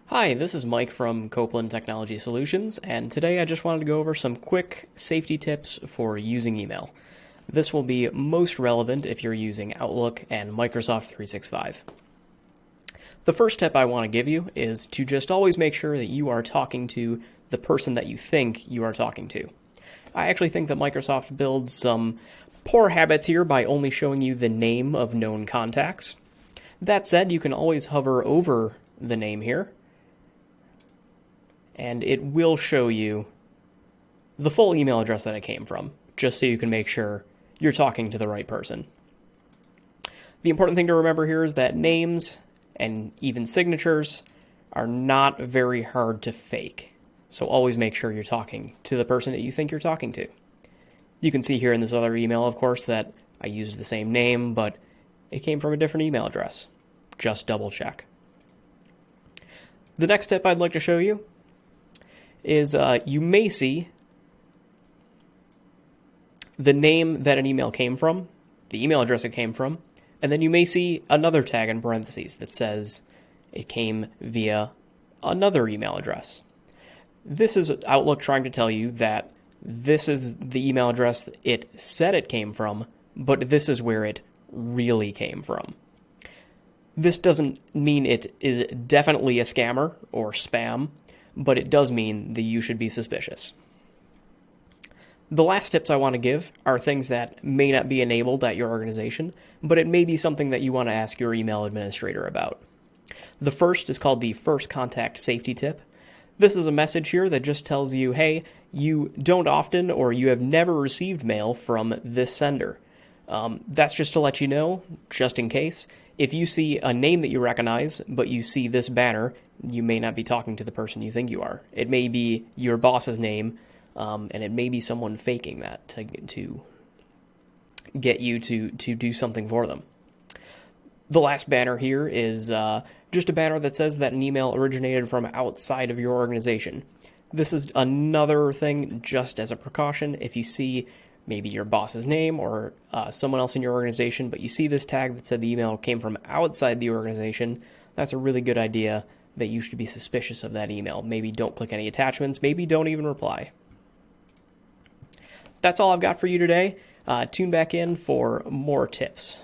Hi, this is Mike from Copeland Technology Solutions, and today I just wanted to go over some quick safety tips for using email. This will be most relevant if you're using Outlook and Microsoft 365. The first tip I want to give you is to just always make sure that you are talking to the person that you think you are talking to. I actually think that Microsoft builds some poor habits here by only showing you the name of known contacts. That said, you can always hover over the name here, and it will show you the full email address that it came from, just so you can make sure you're talking to the right person. The important thing to remember here is that names and even signatures are not very hard to fake, so always make sure you're talking to the person that you think you're talking to. You can see here in this other email, of course, that I used the same name, but it came from a different email address. Just double check. The next tip I'd like to show you is you may see the name that an email came from, the email address it came from, and then you may see another tag in parentheses that says it came via another email address. This is Outlook trying to tell you that this is the email address it said it came from, but this is where it really came from. This doesn't mean it is definitely a scammer or spam, but it does mean that you should be suspicious. The last tips I want to give are things that may not be enabled at your organization, but it may be something that you want to ask your email administrator about. The first is called the First Contact Safety Tip. This is a message here that just tells you, hey, you don't often or you have never received mail from this sender. That's just to let you know, just in case. If you see a name that you recognize, but you see this banner, you may not be talking to the person you think you are. It may be your boss's name, and it may be someone faking that to get you to do something for them. The last banner here is just a banner that says that an email originated from outside of your organization. This is another thing, just as a precaution. If you see maybe your boss's name or someone else in your organization, but you see this tag that said the email came from outside the organization, that's a really good idea that you should be suspicious of that email. Maybe don't click any attachments, maybe don't even reply. That's all I've got for you today. Tune back in for more tips.